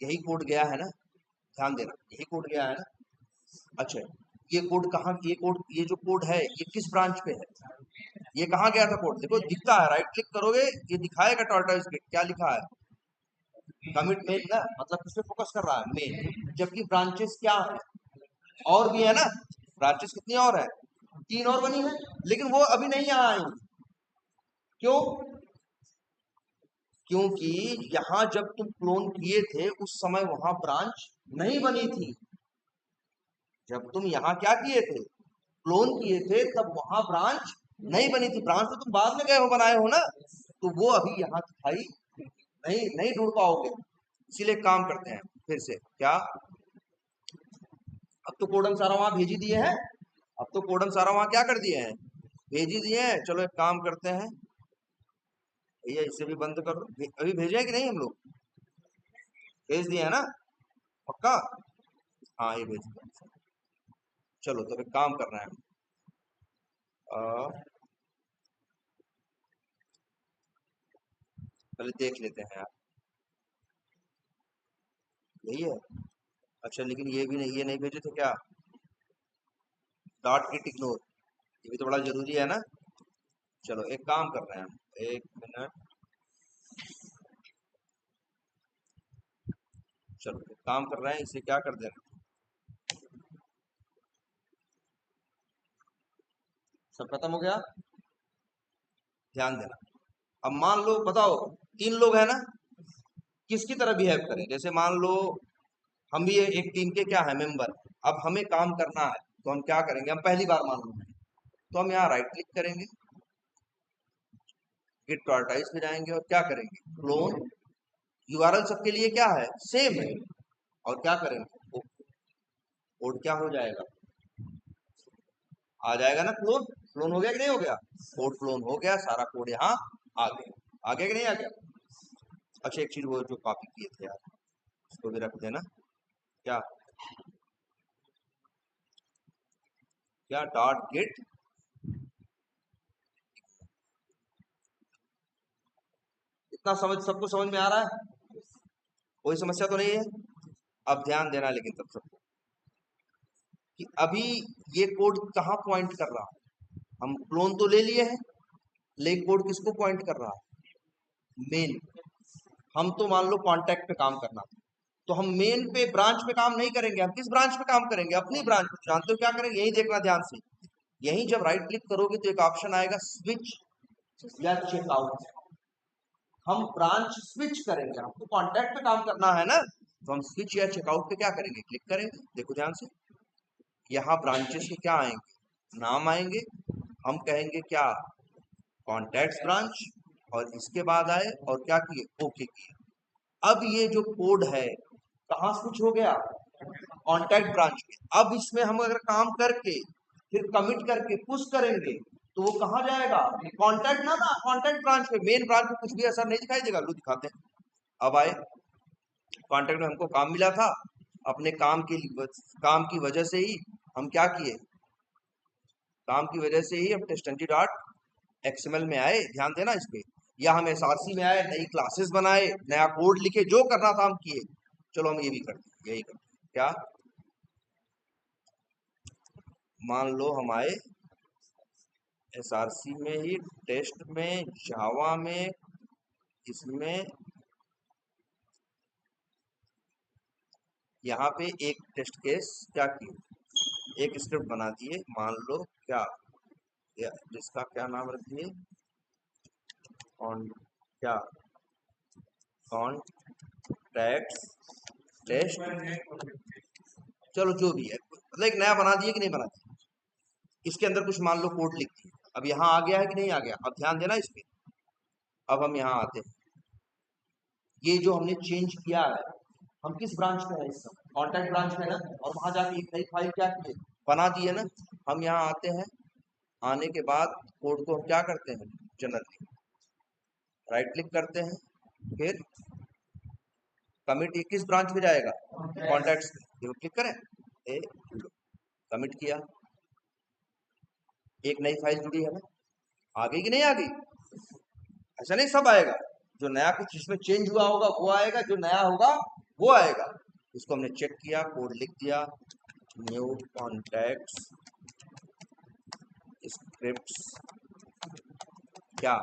यही कोड गया है ना, ध्यान देना, यही कोड गया है ना। अच्छा, ये कोड कहाँ, ये कोड, ये जो कोड है ये किस ब्रांच पे है, ये कहाँ गया था कोड, देखो दिखता है, राइट क्लिक करोगे ये दिखाएगा टॉर्टोइज गेट, क्या लिखा है, कमिट मेन ना, मतलब किस पे फोकस कर रहा है, मेन। जबकि ब्रांचेस क्या है, और भी है ना, ब्रांचेस कितनी और है, 3 और बनी है, लेकिन वो अभी नहीं यहाँ आई। क्यों, क्योंकि यहाँ जब तुम क्लोन किए थे उस समय वहां ब्रांच नहीं बनी थी। जब तुम यहाँ क्या किए थे, क्लोन किए थे, तब वहां ब्रांच नहीं बनी थी। ब्रांच तो तुम बाद में गए हो, बनाए हो ना, तो वो अभी यहाँ दिखाई नहीं नहीं ढूंढ पाओगे। इसीलिए काम करते हैं फिर से क्या, अब तो कोडम सारा वहां भेज ही दिए हैं, अब तो कोडम सारा वहां क्या कर दिए हैं, भेज ही दिए हैं। चलो एक काम करते हैं, भैया इसे भी बंद कर दो, अभी भेजे कि नहीं हम लोग, भेज दिए है ना, पक्का, हाँ ये भेज दिया। चलो तो एक काम करना है, पहले देख लेते हैं यार, यही है। अच्छा लेकिन ये भी नहीं, ये नहीं भेजे थे क्या, डॉट गिट इग्नोर, ये भी तो बड़ा जरूरी है ना। चलो एक काम कर रहे हैं हम, एक मिनट, चलो एक काम कर रहे हैं, इसे क्या कर देना, सब खत्म हो गया। ध्यान देना, अब मान लो बताओ 3 लोग है ना, किसकी तरह बिहेव करें, जैसे मान लो हम भी एक टीम के क्या है, मेंबर। अब हमें काम करना है तो हम क्या करेंगे, हम पहली बार मान लो, तो हम यहाँ राइट क्लिक करेंगे, गिट प्रायोरिटाइज पे जाएंगे और क्या करेंगे, क्लोन। यूआरएल सबके लिए क्या है, सेम है, और क्या करेंगे, कोड क्या हो जाएगा, आ जाएगा ना क्लोन। क्लोन हो गया कि नहीं हो गया, कोड क्लोन हो गया, सारा कोड यहाँ आ गया, आ गया कि नहीं आ गया। अच्छा एक चीज वो जो कॉपी किए थे यार, उसको भी रख देना, क्या क्या डॉट गेट, इतना समझ, सबको समझ में आ रहा है, कोई समस्या तो नहीं है। अब ध्यान देना लेकिन तब सबको, कि अभी ये कोड कहाँ पॉइंट कर रहा है, हम क्लोन तो ले लिए हैं, लेकिन कोड किसको पॉइंट कर रहा है, मेन। हम तो मान लो कॉन्टैक्ट पे काम करना था, तो हम मेन पे ब्रांच पे काम नहीं करेंगे, हम किस ब्रांच पे काम करेंगे? अपनी ब्रांच पे। जानते हो क्या करेंगे? यही देखना ध्यान से, यही जब राइट क्लिक करोगे तो एक ऑप्शन आएगा स्विच या चेकआउट। हम ब्रांच स्विच करेंगे, हमको कॉन्टैक्ट पे काम करना है ना, तो हम स्विच या चेकआउट पे क्या करेंगे? क्लिक करेंगे। देखो ध्यान से, यहाँ ब्रांचेस के क्या आएंगे? नाम आएंगे। हम कहेंगे क्या? कॉन्टैक्ट्स ब्रांच, और इसके बाद आए और क्या किए? ओके किए। अब ये जो कोड है कहाँ स्विच हो गया? कॉन्टैक्ट ब्रांच में। अब इसमें हम अगर काम करके फिर कमिट करके पुश करेंगे तो वो कहाँ जाएगा? कॉन्टैक्ट ना कॉन्टैक्ट ब्रांच पे। मेन ब्रांच में कुछ भी असर नहीं दिखाई देगा। लो दिखाते हैं। अब आए कॉन्टैक्ट में, हमको काम मिला था, अपने काम की वजह से ही हम क्या किए? काम की वजह से ही हम testng.xml में आए। ध्यान देना इस पे। या हम SRC में आए, नई क्लासेस बनाए, नया कोड लिखे, जो करना था हम किए। चलो हम ये भी करते हैं, यही करते हैं। क्या? मान लो हम आए SRC में ही, टेस्ट में, जावा में, इसमें यहाँ पे एक टेस्ट केस क्या किए? एक स्क्रिप्ट बना दिए। मान लो क्या, जिसका क्या नाम रख दिए? क्या? Contacts test. चलो जो भी है, मतलब एक नया बना दिए कि नहीं बना दिया? इसके अंदर कुछ मान लो कोड लिख दिए। अब यहाँ आ गया है कि नहीं आ गया? अब ध्यान देना इस पे। अब हम यहाँ आते हैं, ये जो हमने चेंज किया है, हम किस ब्रांच में है? इस समय कॉन्टैक्ट ब्रांच में ना, और वहां जाके एक नई फाइल क्या किए? बना दिए ना। हम यहाँ आते हैं, आने के बाद कोड को हम क्या करते हैं? जनरली राइट क्लिक करते हैं, फिर कमिट। ये किस ब्रांच में जाएगा? कॉन्टैक्ट्स। देखो क्लिक करें, कमिट किया, एक नई फाइल जुड़ी है ना। आ गई कि नहीं आ गई? ऐसा नहीं सब आएगा, जो नया कुछ इसमें चेंज हुआ होगा वो आएगा, जो नया होगा वो आएगा। इसको हमने चेक किया, कोड लिख दिया, न्यू कॉन्टैक्ट्स स्क्रिप्ट्स क्या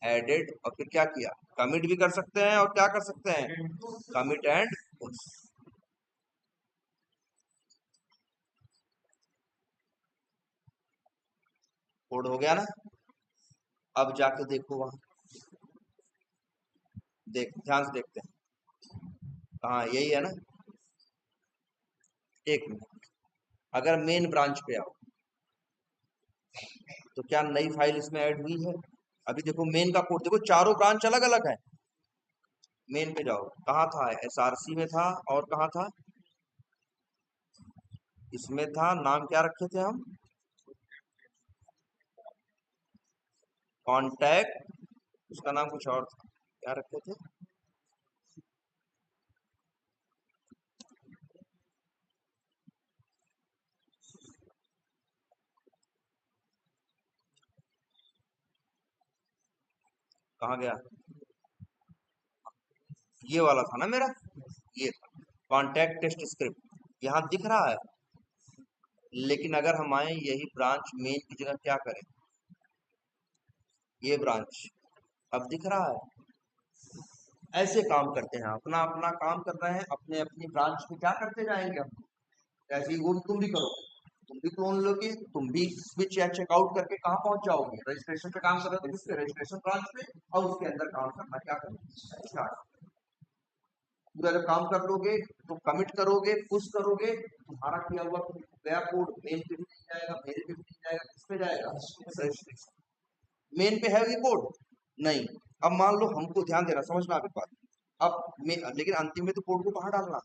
एडेड, और फिर क्या किया? कमिट भी कर सकते हैं और क्या कर सकते हैं? Commit and push. कोड हो गया ना। अब जाके देखो वहां, देख ध्यान से देखते हैं। हाँ यही है ना। एक मिनट, अगर मेन ब्रांच पे आओ तो क्या नई फाइल इसमें ऐड हुई है? अभी देखो मेन का कोड देखो, चारों ब्रांच अलग अलग है। मेन पे जाओ, कहाँ था? SRC में था, और कहाँ था? इसमें था। नाम क्या रखे थे हम? कॉन्टैक्ट। उसका नाम कुछ और था, क्या रखे थे? कहाँ गया? ये वाला था ना मेरा, ये था कॉन्टैक्ट टेस्ट स्क्रिप्ट। यहाँ दिख रहा है, लेकिन अगर हम आए यही ब्रांच मेन की जगह क्या करें? ये ब्रांच अब दिख रहा है। ऐसे काम करते हैं, अपना अपना काम कर रहे हैं, अपने अपनी ब्रांच में क्या करते जाएंगे हम। ऐसे ही वो तुम भी करो, तुम भी क्लोन लोगे, तुम भी स्विच या चेकआउट करके कहाँ पहुंच जाओगे? रजिस्ट्रेशन पे काम कर रहे हो तो किस पे? रजिस्ट्रेशन ब्रांच पे, और उसके अंदर काम करना क्या करोगे? स्टार्ट। पूरा जब काम कर लोगे तो कमिट करोगे, पुश करोगे, तुम्हारा किया हुआ गया कोड मेन पे भी नहीं जाएगा, मेरे पे भी नहीं जाएगा, किस पे जाएगा? रजिस्ट्रेशन। मेन पे है ये कोड नहीं। अब मान लो हमको, ध्यान देना, समझ में आ गई बात। लेकिन अंतिम में तो कोड को कहाँ डालना?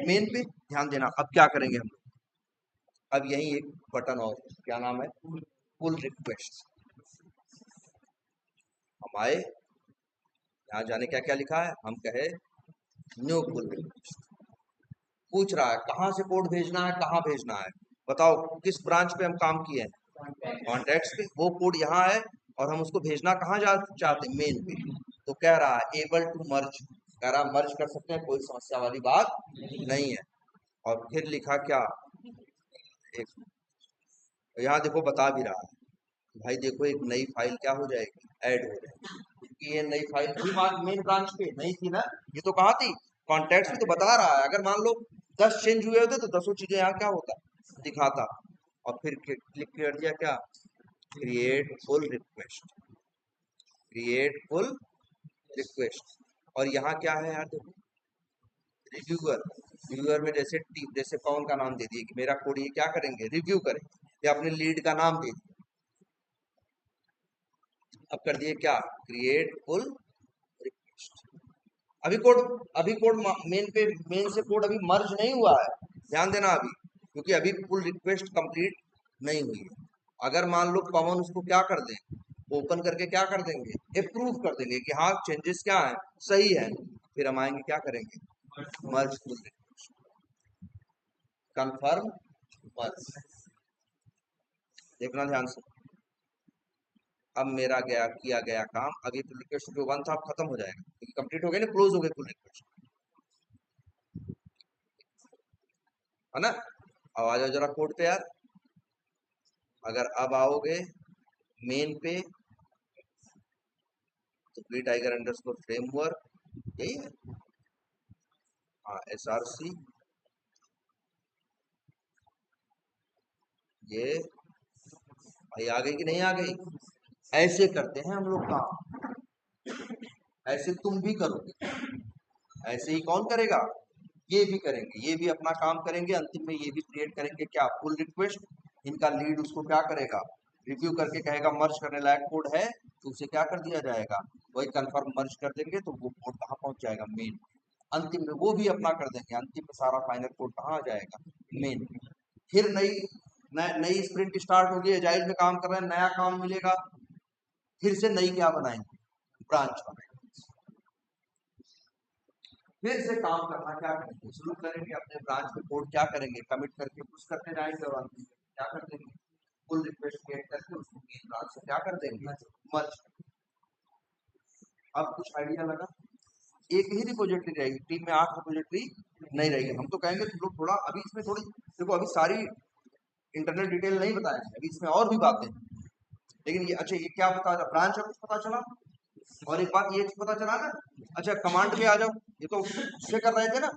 मेन पे। ध्यान देना, अब क्या करेंगे हम? अब यही एक बटन और, क्या नाम है? Pull request. हम आए, यहाँ जाने क्या क्या लिखा है, हम कहे न्यू पुल रिक्वेस्ट। पूछ रहा है कहाँ से कोड भेजना है, कहाँ भेजना है, बताओ किस ब्रांच पे हम काम किए हैं? कॉन्टैक्ट्स पे। वो कोड यहाँ है और हम उसको भेजना कहाँ चाहते हैं? मेन पे। तो कह रहा है एबल टू मर्ज, कह रहा मर्ज कर सकते हैं, कोई समस्या वाली बात नहीं है। और फिर लिखा क्या? एक, यहाँ देखो बता भी रहा है, भाई देखो एक नई फाइल क्या हो जाएगी? ऐड हो जाएगी। कि ये नई फाइल थी मेन ब्रांच पे नहीं थी ना, ये तो कहाँ थी, कॉन्टेक्ट में तो बता रहा है। अगर मान लो 10 चेंज हुए होते तो 10 चीजें यहाँ क्या होता दिखाता। और फिर क्लिक कर दिया क्या, create full request, create full request. और यहाँ क्या है यार देखो, रिव्यूअर, रिव्यूअर में जैसे जैसे पवन का नाम दे दिए कि मेरा कोड ये क्या करेंगे, रिव्यू करेंगे, या अपने लीड का नाम दे दिए। अब कर दिए क्या, क्रिएट फुल रिक्वेस्ट। अभी कोड मेन से कोड अभी मर्ज नहीं हुआ है, ध्यान देना अभी, क्योंकि अभी फुल रिक्वेस्ट कंप्लीट नहीं हुई है। अगर मान लो पवन उसको क्या कर दें, ओपन करके क्या कर देंगे, अप्रूव कर देंगे कि हाँ चेंजेस क्या है, सही है, फिर हम आएंगे क्या करेंगे, मर्ज फुल रिक्वेस्ट, कंफर्म मर्ज। देखना ध्यान से, अब मेरा किया गया काम, अभी पुल रिक्वेस्ट जो 1 था खत्म हो जाएगा क्योंकि कंप्लीट हो गया ना, क्लोज हो गई पुल रिक्वेस्ट, है ना। अब आ जाओ जरा कोड पे यार। अगर अब आओगे मेन पे तो प्री टाइगर अंडरस्कोर फ्रेमवर्क यही है, हाँ SRC, ये भाई आ गई कि नहीं आ गई। ऐसे करते हैं हम लोग काम, ऐसे तुम भी करोगे, ऐसे ही कौन करेगा, ये भी करेंगे, ये भी अपना काम करेंगे, अंतिम में ये भी क्रिएट करेंगे क्या, पुल रिक्वेस्ट। इनका लीड उसको क्या करेगा, रिव्यू करके कहेगा मर्ज करने लायक कोड है तो उसे क्या कर दिया जाएगा, वही कंफर्म मर्ज कर देंगे तो वो कोड कहाँ पहुंच जाएगा, मेन। अंतिम में वो भी अपना कर देंगे, अंतिम में सारा फाइनल कोड कहाँ आ जाएगा, मेन। फिर नई स्प्रिंट स्टार्ट होगी, एजाइल में काम कर रहे हैं, नया काम मिलेगा, फिर से नई क्या बनाएंगे, ब्रांच बनाएंगे, फिर से काम करना क्या करेंगे, शुरू करेंगे अपने ब्रांच में कोड क्या करेंगे, कमिट करके पुश करते जाएंगे और अंत में क्या कर देंगे, पुल रिक्वेस्ट क्रिएट करके उसको मेन ब्रांच से क्या कर देंगे, मर्ज। अब कुछ आइडिया लगा, एक ही रिपोजिटरी रहेगी, टीम में 8 रिपोजिटरी नहीं रहेगी। हम तो कहेंगे तुम लोग थोड़ा अभी इसमें थोड़ी देखो, अभी सारी इंटरनल डिटेल नहीं बताया है, अभी इसमें और भी बातें, लेकिन ये अच्छा ये क्या पता, ब्रांच का कुछ पता चला, और एक बात ये पता चला ना। अच्छा कमांड पे आ जाओ, ये तो उससे कर रहे थे ना,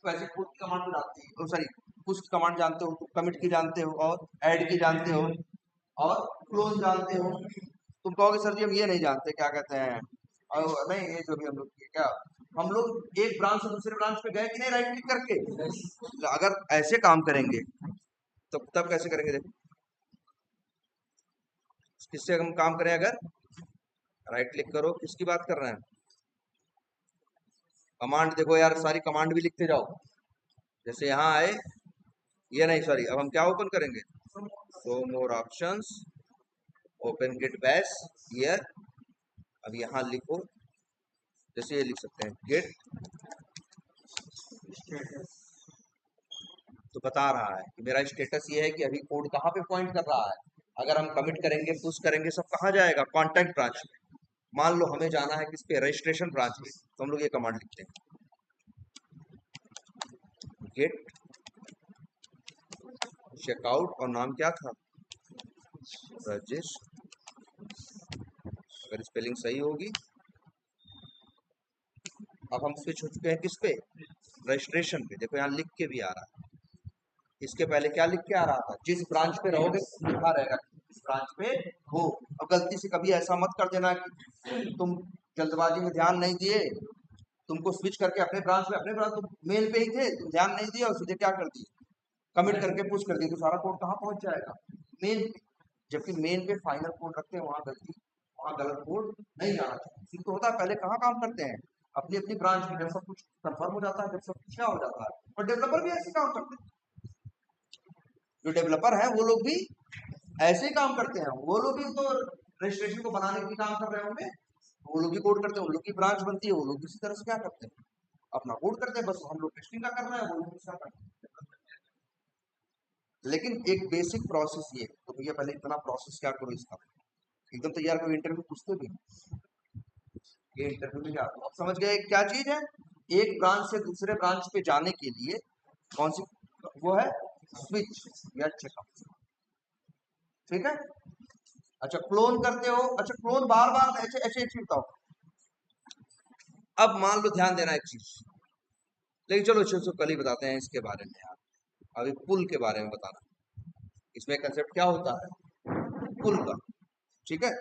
वैसे खुद कमांड तो जानते हो, सॉरी कुछ कमांड जानते हो, कमिट की जानते हो, और ऐड की जानते हो, और क्लोज जानते हो। तुम कहोगे सर जी हम ये नहीं जानते, क्या कहते हैं, और नहीं ये जो भी हम लोग क्या, हम लोग एक ब्रांच से दूसरे ब्रांच पे गए कि नहीं राइट क्लिक करके, अगर ऐसे काम करेंगे तो तब कैसे करेंगे, देखो किससे हम काम करें, अगर राइट क्लिक करो, किसकी बात कर रहे हैं, कमांड देखो यार, सारी कमांड भी लिखते जाओ, जैसे यहाँ आए, ये नहीं सॉरी, अब हम क्या ओपन करेंगे, show more options, open git bash here. अब यहाँ लिखो, जैसे ये लिख सकते हैं गिट, तो बता रहा है कि मेरा स्टेटस ये है कि अभी कोड कहाँ पे पॉइंट कर रहा है। अगर हम कमिट करेंगे पुश करेंगे सब कहाँ जाएगा, कॉन्टैक्ट ब्रांच में। मान लो हमें जाना है किस पे, रजिस्ट्रेशन ब्रांच पे, तो हम लोग ये कमांड लिखते हैं गेट चेकआउट, और नाम क्या था, रजिस्ट, अगर स्पेलिंग सही होगी। अब हम स्विच हो चुके हैं किस पे, रजिस्ट्रेशन पे, देखो यहाँ लिख के भी आ रहा है, इसके पहले क्या लिख के आ रहा था, जिस ब्रांच पे रहोगे लिखा रहेगा इस ब्रांच पे हो। अब गलती से कभी ऐसा मत कर देना कि तुम जल्दबाजी में ध्यान नहीं दिए, तुमको स्विच करके अपने ब्रांच तुम मेल पे ही थे, तुम ध्यान नहीं दिया और सीधे क्या कर दिए, कमिट करके पुश कर दिए, तो सारा कोड कहाँ पहुंच जाएगा, मेन पे। जबकि मेन पे फाइनल कोड रखते हैं, वहां गलत कोड नहीं जाना चाहिए। फिर तो होता है पहले कहाँ काम करते हैं, अपनी अपनी ब्रांच में, जब सब कुछ कंफर्म हो जाता है, जब सब कुछ क्या हो जाता है। और डेवलपर भी ऐसे काम करते हैं, जो डेवलपर है वो लोग भी ऐसे ही काम करते हैं, वो लोग भी तो रजिस्ट्रेशन को बनाने के लिए काम कर रहे होंगे, वो लोग भी कोड करते हैं, उन लोग की ब्रांच बनती है, वो लोग इसी तरह से क्या करते हैं, अपना कोड करते हैं, बस हम लोग टेस्टिंग का कर रहे हैं, वो लोग इसका कर रहे हैं। लेकिन एक बेसिक प्रोसेस ये, तो भैया पहले इतना प्रोसेस क्या करो इसका, एकदम तैयार कोई इंटरव्यू पूछते भी, ये इंटरव्यू में क्या, अब समझ गए क्या चीज है, एक ब्रांच से दूसरे ब्रांच पे जाने के लिए कौन सी वो है, स्विच या चेकअप, ठीक है। अच्छा क्लोन करते हो, अच्छा क्लोन बार बार ऐसे ऐसे ऐसे बताओ। अब मान लो, ध्यान देना एक चीज, लेकिन चलो इसको कल ही बताते हैं इसके बारे में यार, अभी पुल के बारे में बताना, इसमें कंसेप्ट क्या होता है पुल का, ठीक है।